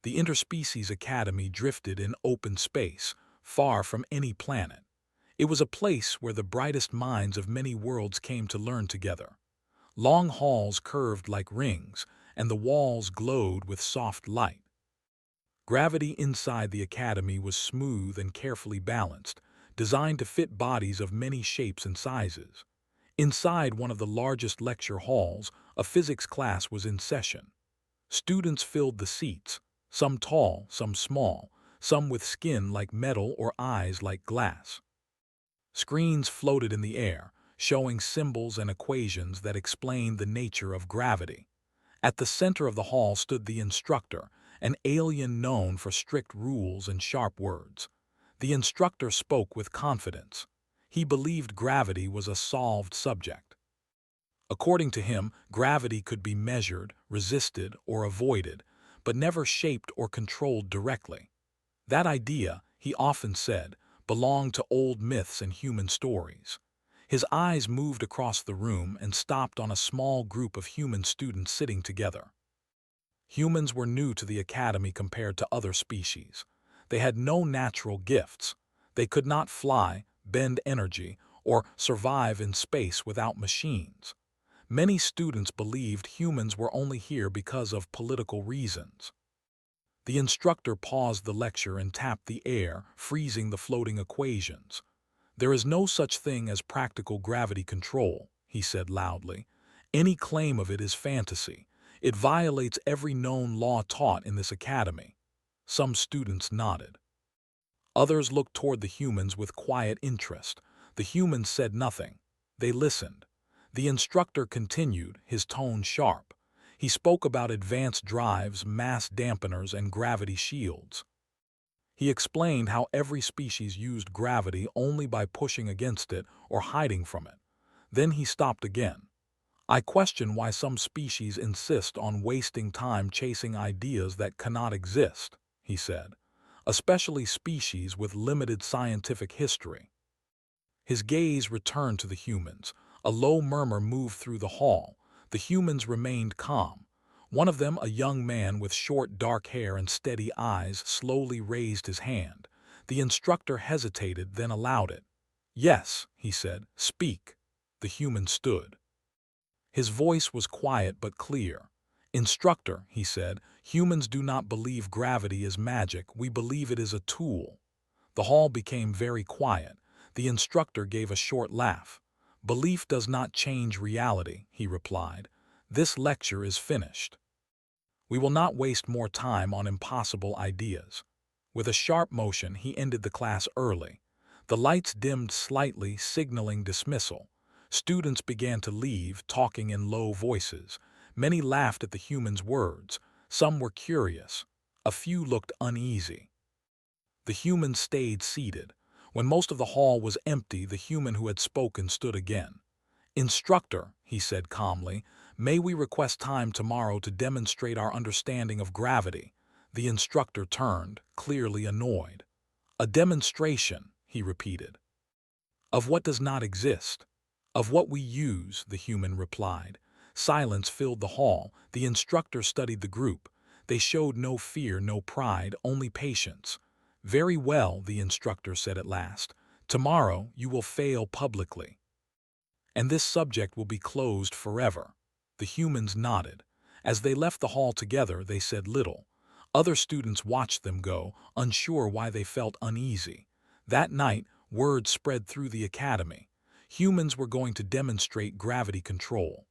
The Interspecies Academy drifted in open space, far from any planet. It was a place where the brightest minds of many worlds came to learn together. Long halls curved like rings, and the walls glowed with soft light. Gravity inside the academy was smooth and carefully balanced, designed to fit bodies of many shapes and sizes. Inside one of the largest lecture halls, a physics class was in session. Students filled the seats, some tall, some small, some with skin like metal or eyes like glass. Screens floated in the air, showing symbols and equations that explained the nature of gravity. At the center of the hall stood the instructor, an alien known for strict rules and sharp words. The instructor spoke with confidence. He believed gravity was a solved subject. According to him, gravity could be measured, resisted, or avoided, but never shaped or controlled directly. That idea, he often said, belonged to old myths and human stories. His eyes moved across the room and stopped on a small group of human students sitting together. Humans were new to the academy compared to other species. They had no natural gifts. They could not fly, bend energy, or survive in space without machines. Many students believed humans were only here because of political reasons. The instructor paused the lecture and tapped the air, freezing the floating equations. "There is no such thing as practical gravity control," he said loudly. "Any claim of it is fantasy. It violates every known law taught in this academy." Some students nodded. Others looked toward the humans with quiet interest. The humans said nothing. They listened. The instructor continued, his tone sharp. He spoke about advanced drives, mass dampeners, and gravity shields. He explained how every species used gravity only by pushing against it or hiding from it. Then he stopped again. "I question why some species insist on wasting time chasing ideas that cannot exist," he said, "especially species with limited scientific history." His gaze returned to the humans. A low murmur moved through the hall. The humans remained calm. One of them, a young man with short dark hair and steady eyes, slowly raised his hand. The instructor hesitated, then allowed it. "Yes," he said, "speak." The human stood. His voice was quiet but clear. "Instructor," he said, "humans do not believe gravity is magic. We believe it is a tool." The hall became very quiet. The instructor gave a short laugh. "Belief does not change reality," he replied. "This lecture is finished. We will not waste more time on impossible ideas." With a sharp motion, he ended the class early. The lights dimmed slightly, signaling dismissal. Students began to leave, talking in low voices. Many laughed at the humans' words. Some were curious. A few looked uneasy. The humans stayed seated. When most of the hall was empty, the human who had spoken stood again. "Instructor," he said calmly, "may we request time tomorrow to demonstrate our understanding of gravity?" The instructor turned, clearly annoyed. "A demonstration," he repeated. "Of what does not exist?" "Of what we use," the human replied. Silence filled the hall. The instructor studied the group. They showed no fear, no pride, only patience. "Very well," the instructor said at last. "Tomorrow you will fail publicly. And this subject will be closed forever." The humans nodded. As they left the hall together, they said little. Other students watched them go, unsure why they felt uneasy. That night, word spread through the academy. Humans were going to demonstrate gravity control.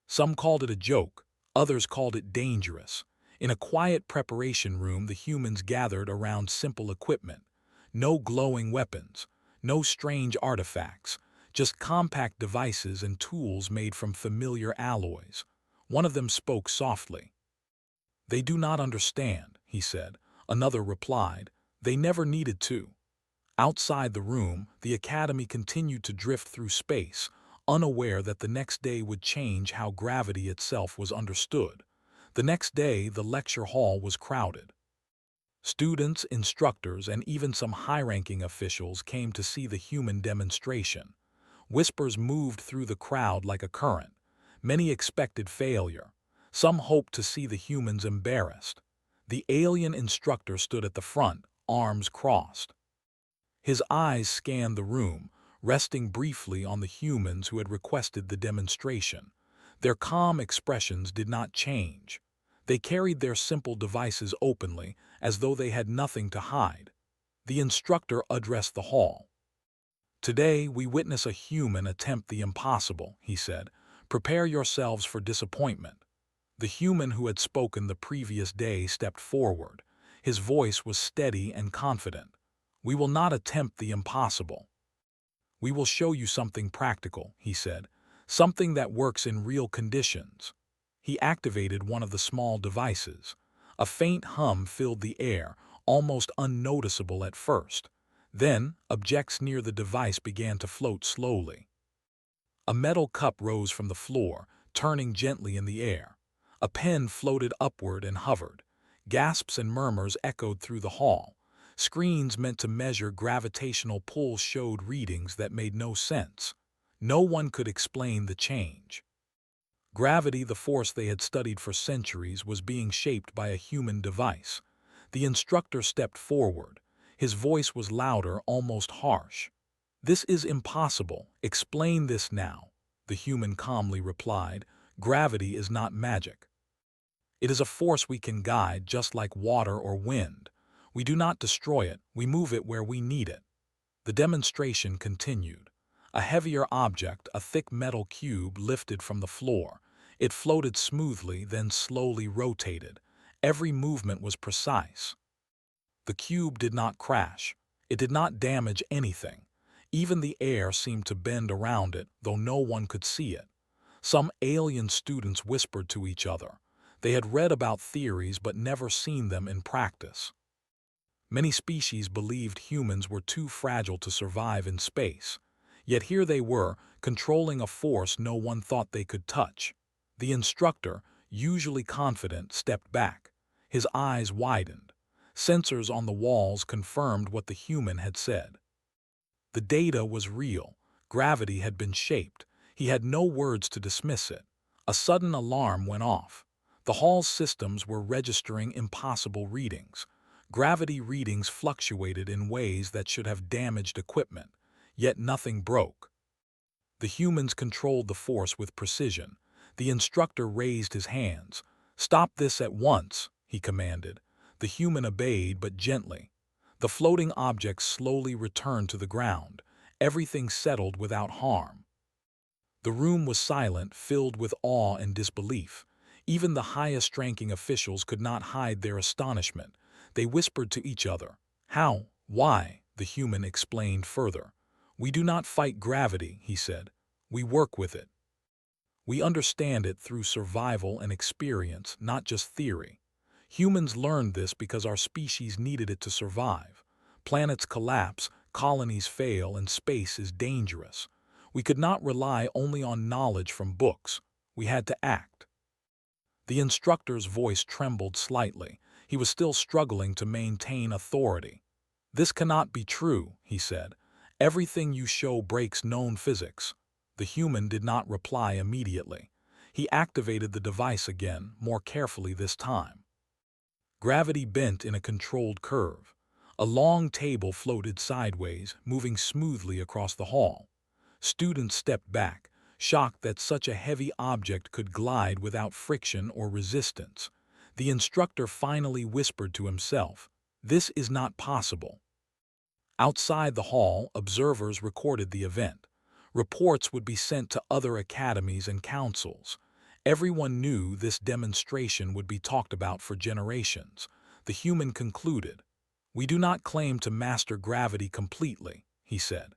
Some called it a joke, others called it dangerous. In a quiet preparation room, the humans gathered around simple equipment. No glowing weapons, no strange artifacts, just compact devices and tools made from familiar alloys. One of them spoke softly. "They do not understand," he said. Another replied, "They never needed to." Outside the room, the academy continued to drift through space, unaware that the next day would change how gravity itself was understood. The next day, the lecture hall was crowded. Students, instructors, and even some high-ranking officials came to see the human demonstration. Whispers moved through the crowd like a current. Many expected failure. Some hoped to see the humans embarrassed. The alien instructor stood at the front, arms crossed. His eyes scanned the room, resting briefly on the humans who had requested the demonstration. Their calm expressions did not change. They carried their simple devices openly, as though they had nothing to hide. The instructor addressed the hall. "Today we witness a human attempt the impossible," he said. "Prepare yourselves for disappointment." The human who had spoken the previous day stepped forward. His voice was steady and confident. "We will not attempt the impossible. We will show you something practical," he said, "something that works in real conditions." He activated one of the small devices. A faint hum filled the air, almost unnoticeable at first. Then, objects near the device began to float slowly. A metal cup rose from the floor, turning gently in the air. A pen floated upward and hovered. Gasps and murmurs echoed through the hall. Screens meant to measure gravitational pull showed readings that made no sense. No one could explain the change. Gravity, the force they had studied for centuries, was being shaped by a human device. The instructor stepped forward. His voice was louder, almost harsh. "This is impossible. Explain this now," the human calmly replied. "Gravity is not magic. It is a force we can guide, just like water or wind. We do not destroy it, we move it where we need it." The demonstration continued. A heavier object, a thick metal cube, lifted from the floor. It floated smoothly, then slowly rotated. Every movement was precise. The cube did not crash. It did not damage anything. Even the air seemed to bend around it, though no one could see it. Some alien students whispered to each other. They had read about theories but never seen them in practice. Many species believed humans were too fragile to survive in space. Yet here they were, controlling a force no one thought they could touch. The instructor, usually confident, stepped back. His eyes widened. Sensors on the walls confirmed what the human had said. The data was real. Gravity had been shaped. He had no words to dismiss it. A sudden alarm went off. The hall's systems were registering impossible readings. Gravity readings fluctuated in ways that should have damaged equipment, yet nothing broke. The humans controlled the force with precision. The instructor raised his hands. "Stop this at once," he commanded. The human obeyed, but gently. The floating objects slowly returned to the ground. Everything settled without harm. The room was silent, filled with awe and disbelief. Even the highest-ranking officials could not hide their astonishment. They whispered to each other. "How? Why?" the human explained further. "We do not fight gravity," he said. "We work with it. We understand it through survival and experience, not just theory. Humans learned this because our species needed it to survive. Planets collapse, colonies fail, and space is dangerous. We could not rely only on knowledge from books. We had to act." The instructor's voice trembled slightly. He was still struggling to maintain authority. "This cannot be true," he said. "Everything you show breaks known physics." The human did not reply immediately. He activated the device again, more carefully this time. Gravity bent in a controlled curve. A long table floated sideways, moving smoothly across the hall. Students stepped back, shocked that such a heavy object could glide without friction or resistance. The instructor finally whispered to himself, "This is not possible." Outside the hall, observers recorded the event. Reports would be sent to other academies and councils. Everyone knew this demonstration would be talked about for generations. The human concluded, "We do not claim to master gravity completely," he said.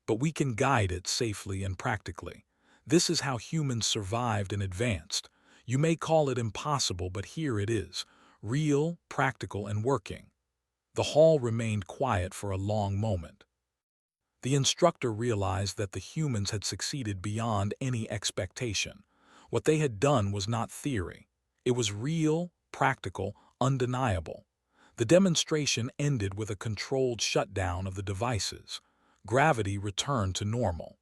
"But we can guide it safely and practically. This is how humans survived and advanced. You may call it impossible, but here it is, real, practical, and working." The hall remained quiet for a long moment. The instructor realized that the humans had succeeded beyond any expectation. What they had done was not theory. It was real, practical, undeniable. The demonstration ended with a controlled shutdown of the devices. Gravity returned to normal.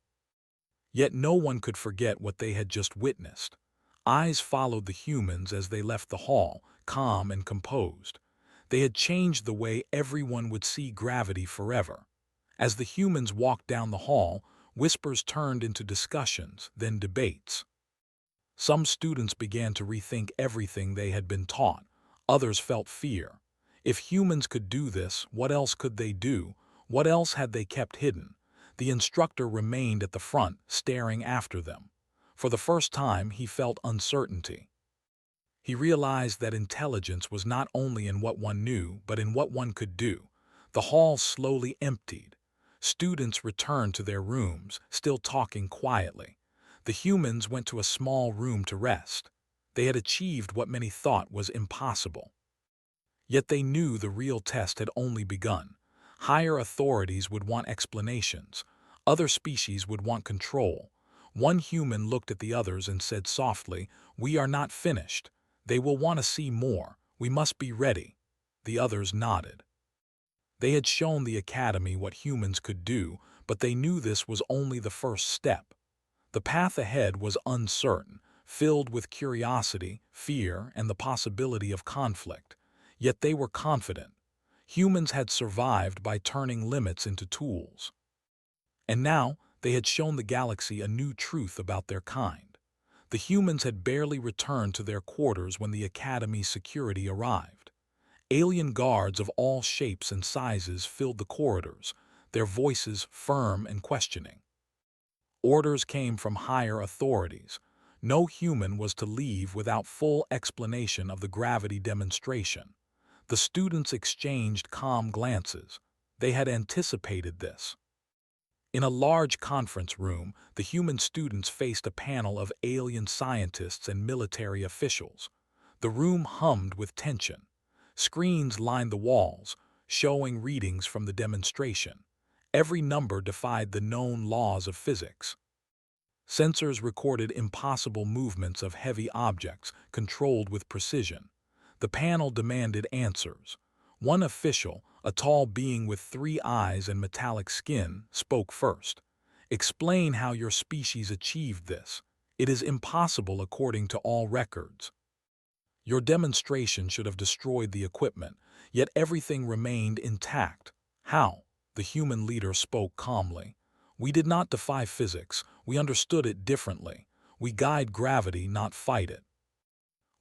Yet no one could forget what they had just witnessed. Eyes followed the humans as they left the hall, calm and composed. They had changed the way everyone would see gravity forever. As the humans walked down the hall, whispers turned into discussions, then debates. Some students began to rethink everything they had been taught. Others felt fear. If humans could do this, what else could they do? What else had they kept hidden? The instructor remained at the front, staring after them. For the first time, he felt uncertainty. He realized that intelligence was not only in what one knew, but in what one could do. The hall slowly emptied. Students returned to their rooms, still talking quietly. The humans went to a small room to rest. They had achieved what many thought was impossible. Yet they knew the real test had only begun. Higher authorities would want explanations. Other species would want control. One human looked at the others and said softly, "We are not finished. They will want to see more. We must be ready." The others nodded. They had shown the Academy what humans could do, but they knew this was only the first step. The path ahead was uncertain, filled with curiosity, fear, and the possibility of conflict. Yet they were confident. Humans had survived by turning limits into tools. And now they had shown the galaxy a new truth about their kind. The humans had barely returned to their quarters when the Academy's security arrived. Alien guards of all shapes and sizes filled the corridors, their voices firm and questioning. Orders came from higher authorities. No human was to leave without full explanation of the gravity demonstration. The students exchanged calm glances. They had anticipated this. In a large conference room, the human students faced a panel of alien scientists and military officials. The room hummed with tension. Screens lined the walls, showing readings from the demonstration. Every number defied the known laws of physics. Sensors recorded impossible movements of heavy objects, controlled with precision. The panel demanded answers. One official, a tall being with 3 eyes and metallic skin, spoke first. "Explain how your species achieved this. It is impossible according to all records. Your demonstration should have destroyed the equipment, yet everything remained intact. How?" The human leader spoke calmly. "We did not defy physics. We understood it differently. We guide gravity, not fight it.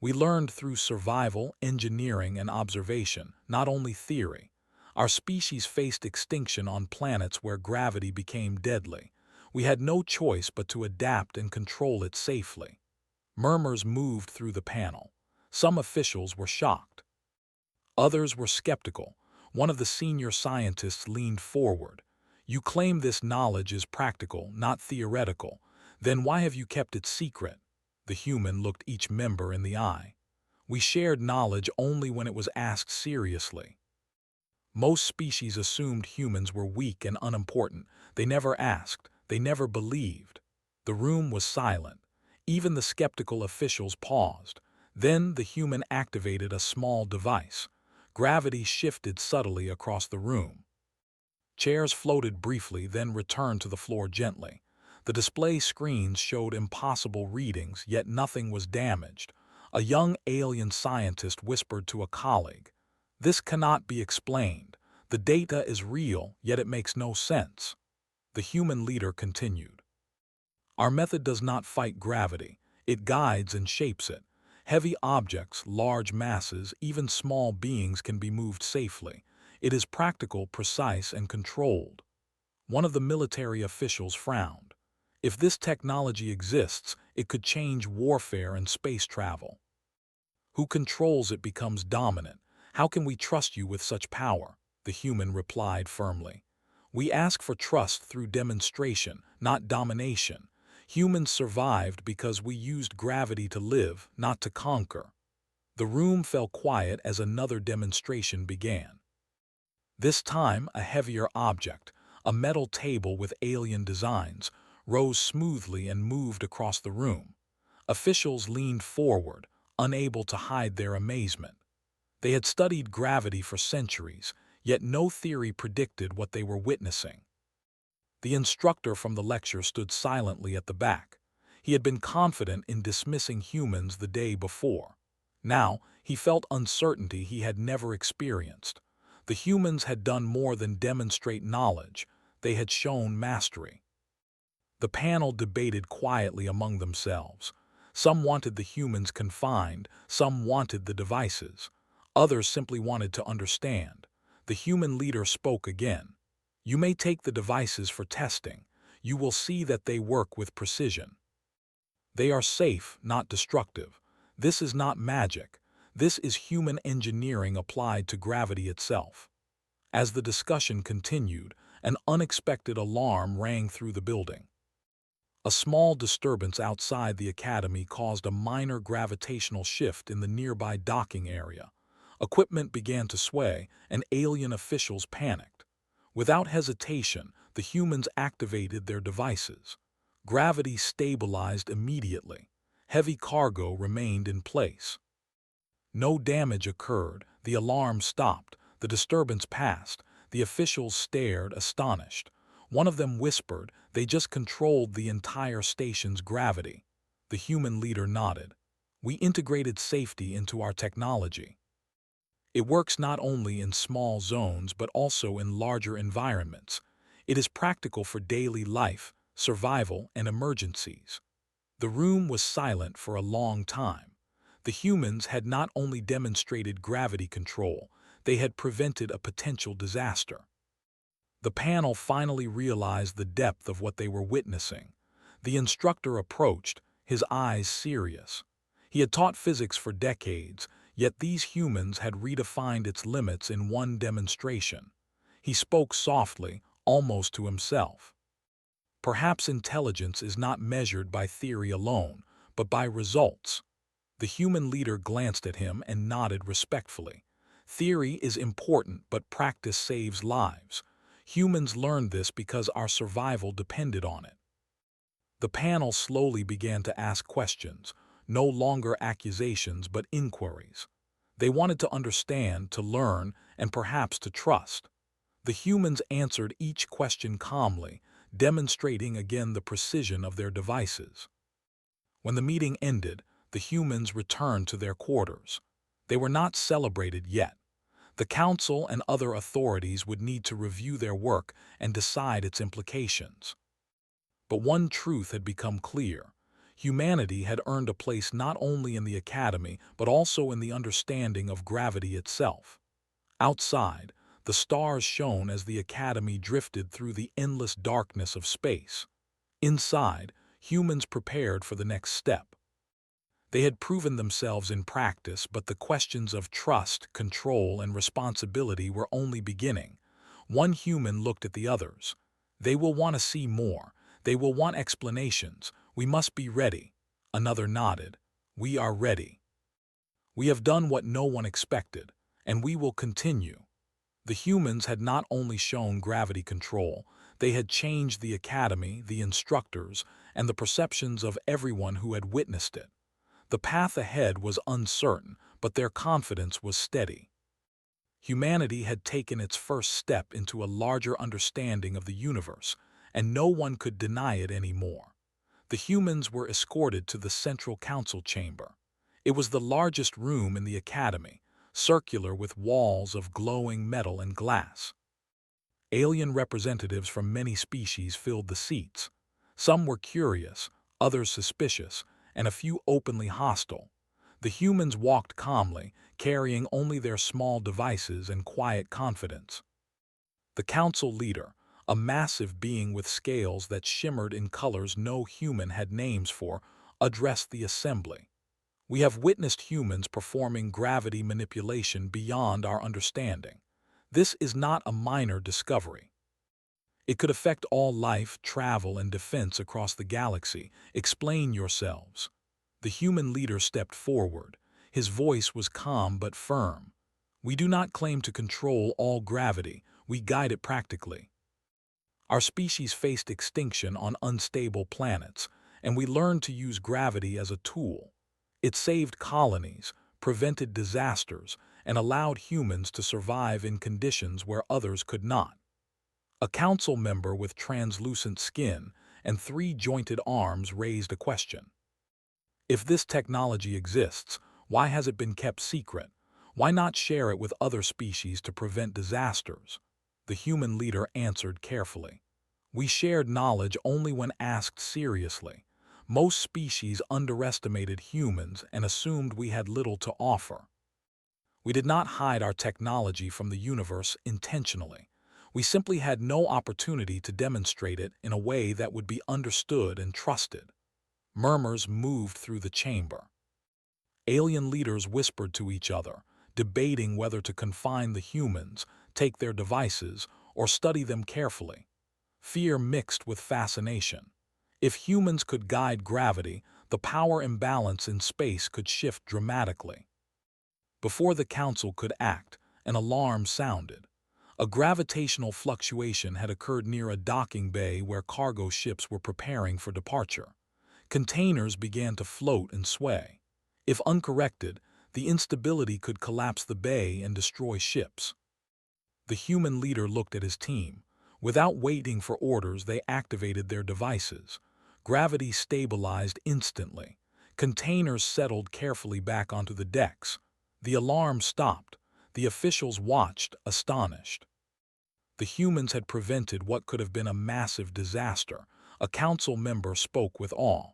We learned through survival, engineering, and observation, not only theory. Our species faced extinction on planets where gravity became deadly. We had no choice but to adapt and control it safely." Murmurs moved through the panel. Some officials were shocked. Others were skeptical. One of the senior scientists leaned forward. "You claim this knowledge is practical, not theoretical. Then why have you kept it secret?" The human looked each member in the eye. "We shared knowledge only when it was asked seriously." Most species assumed humans were weak and unimportant. They never asked. They never believed. The room was silent. Even the skeptical officials paused. Then the human activated a small device. Gravity shifted subtly across the room. Chairs floated briefly, then returned to the floor gently. The display screens showed impossible readings, yet nothing was damaged. A young alien scientist whispered to a colleague, "This cannot be explained. The data is real, yet it makes no sense." The human leader continued, "Our method does not fight gravity. It guides and shapes it. Heavy objects, large masses, even small beings can be moved safely. It is practical, precise, and controlled." One of the military officials frowned. "If this technology exists, it could change warfare and space travel. Who controls it becomes dominant. How can we trust you with such power?" The human replied firmly. "We ask for trust through demonstration, not domination. Humans survived because we used gravity to live, not to conquer." The room fell quiet as another demonstration began. This time, a heavier object, a metal table with alien designs, rose smoothly and moved across the room. Officials leaned forward, unable to hide their amazement. They had studied gravity for centuries, yet no theory predicted what they were witnessing. The instructor from the lecture stood silently at the back. He had been confident in dismissing humans the day before. Now, He felt uncertainty he had never experienced. The humans had done more than demonstrate knowledge, they had shown mastery. The panel debated quietly among themselves. Some wanted the humans confined, some wanted the devices. Others simply wanted to understand. The human leader spoke again. You may take the devices for testing. You will see that they work with precision. They are safe, not destructive. This is not magic. This is human engineering applied to gravity itself. As the discussion continued, an unexpected alarm rang through the building. A small disturbance outside the academy caused a minor gravitational shift in the nearby docking area. Equipment began to sway, and alien officials panicked. Without hesitation, the humans activated their devices. Gravity stabilized immediately. Heavy cargo remained in place. No damage occurred, the alarm stopped, the disturbance passed, the officials stared astonished. One of them whispered, "They just controlled the entire station's gravity." The human leader nodded. "We integrated safety into our technology. It works not only in small zones but also in larger environments. It is practical for daily life, survival, and emergencies." The room was silent for a long time. The humans had not only demonstrated gravity control, they had prevented a potential disaster. The panel finally realized the depth of what they were witnessing. The instructor approached, his eyes serious. He had taught physics for decades, yet these humans had redefined its limits in one demonstration. He spoke softly, almost to himself. Perhaps intelligence is not measured by theory alone, but by results. The human leader glanced at him and nodded respectfully. Theory is important, but practice saves lives. Humans learned this because our survival depended on it. The panel slowly began to ask questions, no longer accusations but inquiries. They wanted to understand, to learn, and perhaps to trust. The humans answered each question calmly, demonstrating again the precision of their devices. When the meeting ended, the humans returned to their quarters. They were not celebrated yet. The council and other authorities would need to review their work and decide its implications. But one truth had become clear. Humanity had earned a place not only in the academy but also in the understanding of gravity itself. Outside, the stars shone as the academy drifted through the endless darkness of space. Inside, humans prepared for the next step. They had proven themselves in practice, but the questions of trust, control, and responsibility were only beginning. One human looked at the others. "They will want to see more. They will want explanations. We must be ready." Another nodded. "We are ready. We have done what no one expected, and we will continue." The humans had not only shown gravity control, they had changed the academy, the instructors, and the perceptions of everyone who had witnessed it. The path ahead was uncertain, but their confidence was steady. Humanity had taken its first step into a larger understanding of the universe, and no one could deny it anymore. The humans were escorted to the central council chamber. It was the largest room in the academy, circular with walls of glowing metal and glass. Alien representatives from many species filled the seats. Some were curious, others suspicious, and a few openly hostile. The humans walked calmly, carrying only their small devices and quiet confidence. The council leader, a massive being with scales that shimmered in colors no human had names for, addressed the assembly. "We have witnessed humans performing gravity manipulation beyond our understanding. This is not a minor discovery. It could affect all life, travel, and defense across the galaxy. Explain yourselves." The human leader stepped forward. His voice was calm but firm. "We do not claim to control all gravity. We guide it practically. Our species faced extinction on unstable planets, and we learned to use gravity as a tool. It saved colonies, prevented disasters, and allowed humans to survive in conditions where others could not." A council member with translucent skin and three jointed arms raised a question. "If this technology exists, Why has it been kept secret? Why not share it with other species to prevent disasters? The human leader answered carefully. We shared knowledge only when asked seriously. Most species underestimated humans and assumed we had little to offer. We did not hide our technology from the universe intentionally. We simply had no opportunity to demonstrate it in a way that would be understood and trusted. Murmurs moved through the chamber. Alien leaders whispered to each other, debating whether to confine the humans, take their devices, or study them carefully. Fear mixed with fascination. If humans could guide gravity, the power imbalance in space could shift dramatically. Before the council could act, an alarm sounded. A gravitational fluctuation had occurred near a docking bay where cargo ships were preparing for departure. Containers began to float and sway. If uncorrected, the instability could collapse the bay and destroy ships. The human leader looked at his team. Without waiting for orders, they activated their devices. Gravity stabilized instantly. Containers settled carefully back onto the decks. The alarm stopped. The officials watched, astonished. The humans had prevented what could have been a massive disaster. A council member spoke with awe.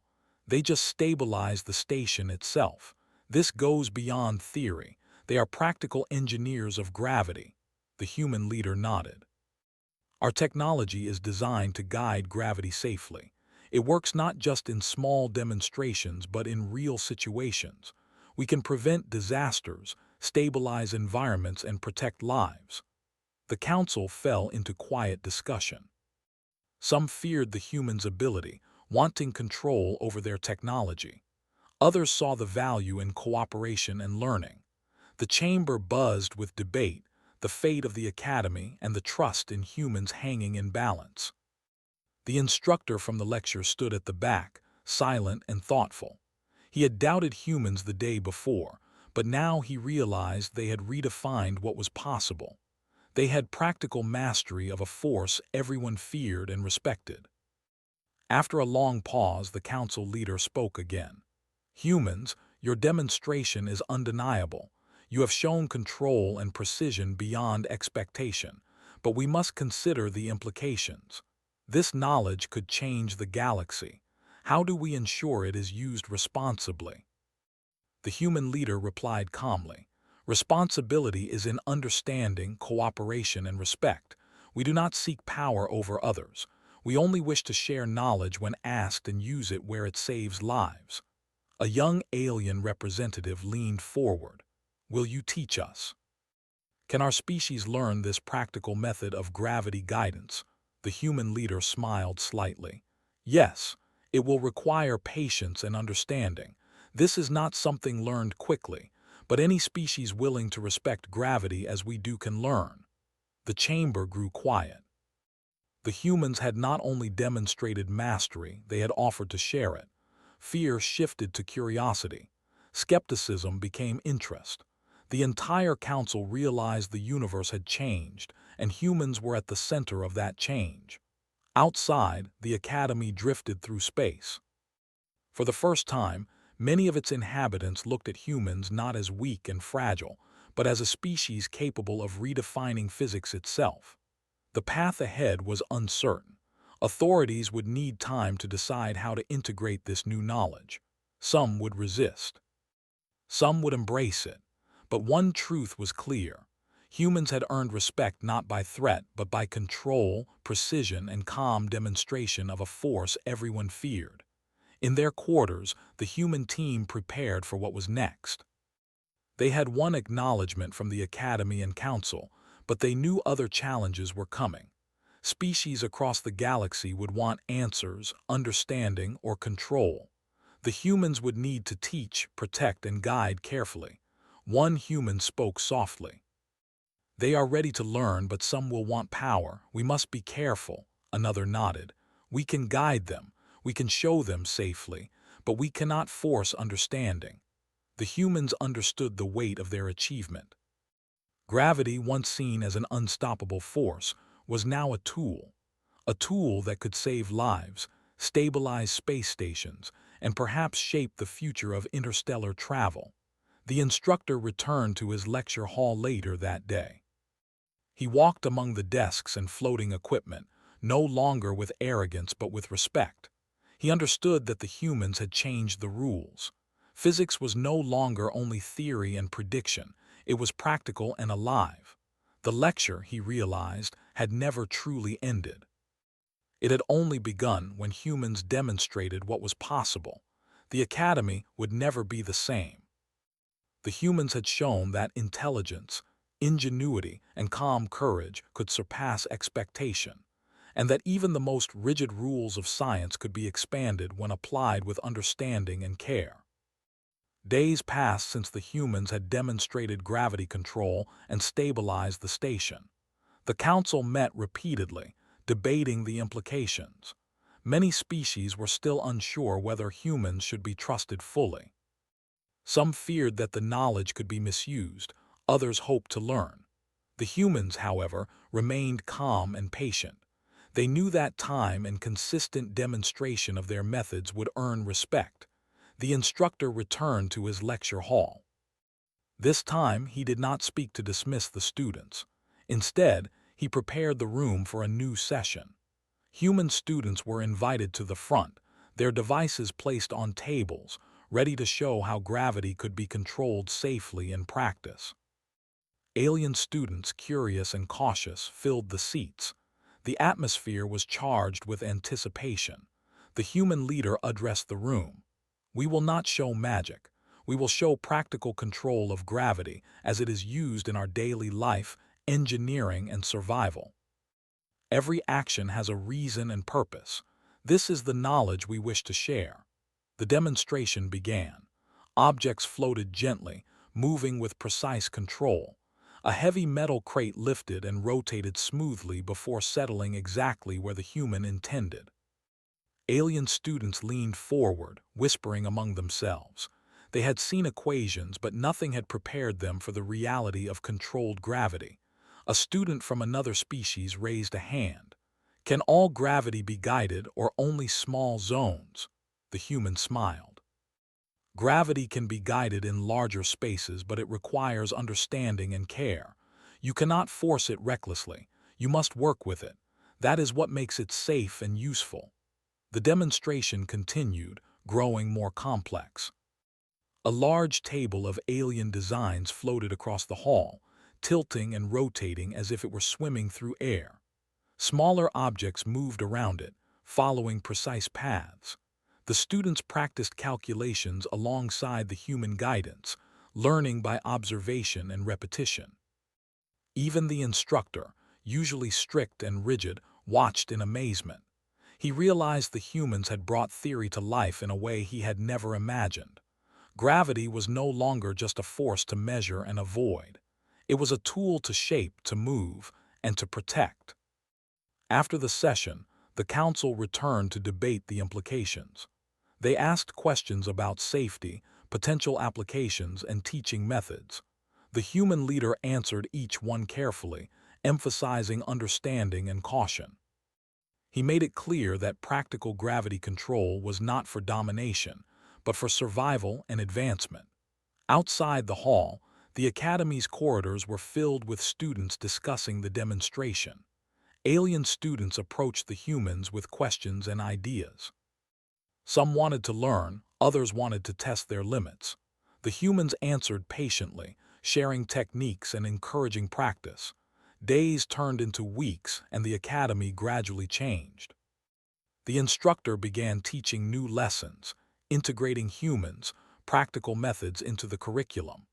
They just stabilized the station itself. This goes beyond theory. They are practical engineers of gravity. The human leader nodded. Our technology is designed to guide gravity safely. It works not just in small demonstrations but in real situations. We can prevent disasters, stabilize environments, and protect lives. The council fell into quiet discussion. Some feared the humans' ability, wanting control over their technology. Others saw the value in cooperation and learning. The chamber buzzed with debate, the fate of the academy and the trust in humans hanging in balance. The instructor from the lecture stood at the back, silent and thoughtful. He had doubted humans the day before, but now he realized they had redefined what was possible. They had practical mastery of a force everyone feared and respected. After a long pause, the council leader spoke again. Humans, your demonstration is undeniable. You have shown control and precision beyond expectation, but we must consider the implications. This knowledge could change the galaxy. How do we ensure it is used responsibly? The human leader replied calmly. Responsibility is in understanding, cooperation, and respect. We do not seek power over others. We only wish to share knowledge when asked and use it where it saves lives. A young alien representative leaned forward. Will you teach us? Can our species learn this practical method of gravity guidance? The human leader smiled slightly. Yes, it will require patience and understanding. This is not something learned quickly, but any species willing to respect gravity as we do can learn. The chamber grew quiet. The humans had not only demonstrated mastery, they had offered to share it. Fear shifted to curiosity. Skepticism became interest. The entire council realized the universe had changed, and humans were at the center of that change. Outside, the academy drifted through space. For the first time, many of its inhabitants looked at humans not as weak and fragile, but as a species capable of redefining physics itself. The path ahead was uncertain. Authorities would need time to decide how to integrate this new knowledge. Some would resist. Some would embrace it. But one truth was clear. Humans had earned respect not by threat, but by control, precision, and calm demonstration of a force everyone feared. In their quarters, the human team prepared for what was next. They had won acknowledgement from the Academy and Council, but they knew other challenges were coming. Species across the galaxy would want answers, understanding, or control. The humans would need to teach, protect, and guide carefully. One human spoke softly. They are ready to learn, but some will want power. We must be careful. Another nodded. We can guide them. We can show them safely, but we cannot force understanding. The humans understood the weight of their achievement. Gravity, once seen as an unstoppable force, was now a tool that could save lives, stabilize space stations, and perhaps shape the future of interstellar travel. The instructor returned to his lecture hall later that day. He walked among the desks and floating equipment, no longer with arrogance but with respect. He understood that the humans had changed the rules. Physics was no longer only theory and prediction, it was practical and alive. The lecture, he realized, had never truly ended. It had only begun when humans demonstrated what was possible. The academy would never be the same. The humans had shown that intelligence, ingenuity, and calm courage could surpass expectation, and that even the most rigid rules of science could be expanded when applied with understanding and care. Days passed since the humans had demonstrated gravity control and stabilized the station. The council met repeatedly, debating the implications. Many species were still unsure whether humans should be trusted fully. Some feared that the knowledge could be misused, others hoped to learn. The humans, however, remained calm and patient. They knew that time and consistent demonstration of their methods would earn respect. The instructor returned to his lecture hall. This time, he did not speak to dismiss the students. Instead, he prepared the room for a new session. Human students were invited to the front, their devices placed on tables, ready to show how gravity could be controlled safely in practice. Alien students, curious and cautious, filled the seats. The atmosphere was charged with anticipation. The human leader addressed the room. "We will not show magic. We will show practical control of gravity as it is used in our daily life, engineering, and survival. Every action has a reason and purpose. This is the knowledge we wish to share." The demonstration began. Objects floated gently, moving with precise control. A heavy metal crate lifted and rotated smoothly before settling exactly where the human intended. Alien students leaned forward, whispering among themselves. They had seen equations, but nothing had prepared them for the reality of controlled gravity. A student from another species raised a hand. "Can all gravity be guided or only small zones?" The human smiled. "Gravity can be guided in larger spaces, but it requires understanding and care. You cannot force it recklessly. You must work with it. That is what makes it safe and useful." The demonstration continued, growing more complex. A large table of alien designs floated across the hall, tilting and rotating as if it were swimming through air. Smaller objects moved around it, following precise paths. The students practiced calculations alongside the human guidance, learning by observation and repetition. Even the instructor, usually strict and rigid, watched in amazement. He realized the humans had brought theory to life in a way he had never imagined. Gravity was no longer just a force to measure and avoid. It was a tool to shape, to move, and to protect. After the session, the council returned to debate the implications. They asked questions about safety, potential applications, and teaching methods. The human leader answered each one carefully, emphasizing understanding and caution. He made it clear that practical gravity control was not for domination, but for survival and advancement. Outside the hall, the academy's corridors were filled with students discussing the demonstration. Alien students approached the humans with questions and ideas. Some wanted to learn, others wanted to test their limits. The humans answered patiently, sharing techniques and encouraging practice. Days turned into weeks, and the academy gradually changed. The instructor began teaching new lessons, integrating humans, practical methods into the curriculum.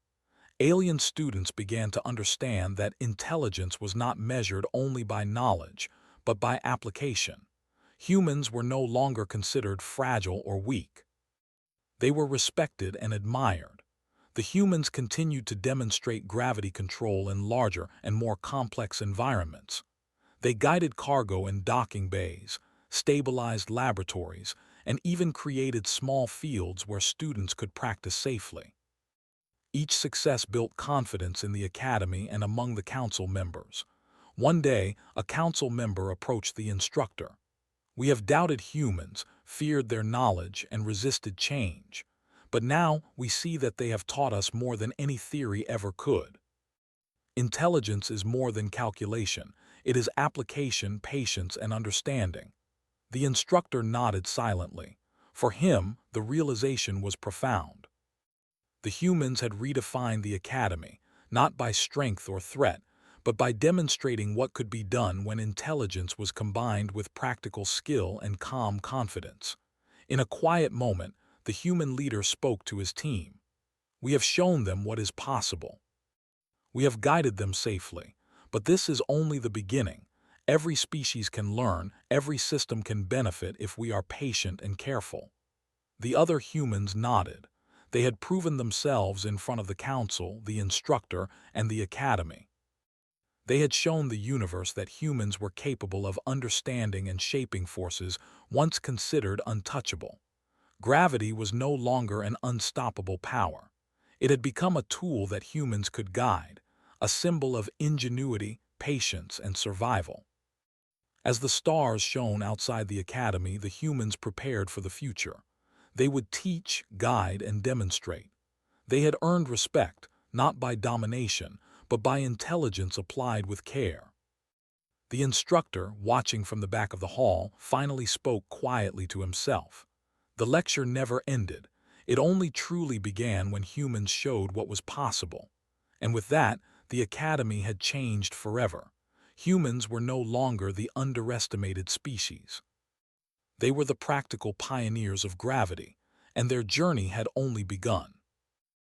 Alien students began to understand that intelligence was not measured only by knowledge, but by application. Humans were no longer considered fragile or weak. They were respected and admired. The humans continued to demonstrate gravity control in larger and more complex environments. They guided cargo in docking bays, stabilized laboratories, and even created small fields where students could practice safely. Each success built confidence in the academy and among the council members. One day, a council member approached the instructor. "We have doubted humans, feared their knowledge, and resisted change. But now we see that they have taught us more than any theory ever could. Intelligence is more than calculation. It is application, patience, and understanding. The instructor nodded silently. For him, the realization was profound. The humans had redefined the academy, not by strength or threat, but by demonstrating what could be done when intelligence was combined with practical skill and calm confidence. In a quiet moment, the human leader spoke to his team. We have shown them what is possible. We have guided them safely. But this is only the beginning. Every species can learn, every system can benefit if we are patient and careful. The other humans nodded. They had proven themselves in front of the council, the instructor, and the academy. They had shown the universe that humans were capable of understanding and shaping forces once considered untouchable. Gravity was no longer an unstoppable power. It had become a tool that humans could guide, a symbol of ingenuity, patience, and survival. As the stars shone outside the academy, the humans prepared for the future. They would teach, guide, and demonstrate. They had earned respect, not by domination, but by intelligence applied with care. The instructor, watching from the back of the hall, finally spoke quietly to himself. The lecture never ended. It only truly began when humans showed what was possible. And with that, the academy had changed forever. Humans were no longer the underestimated species. They were the practical pioneers of gravity, and their journey had only begun.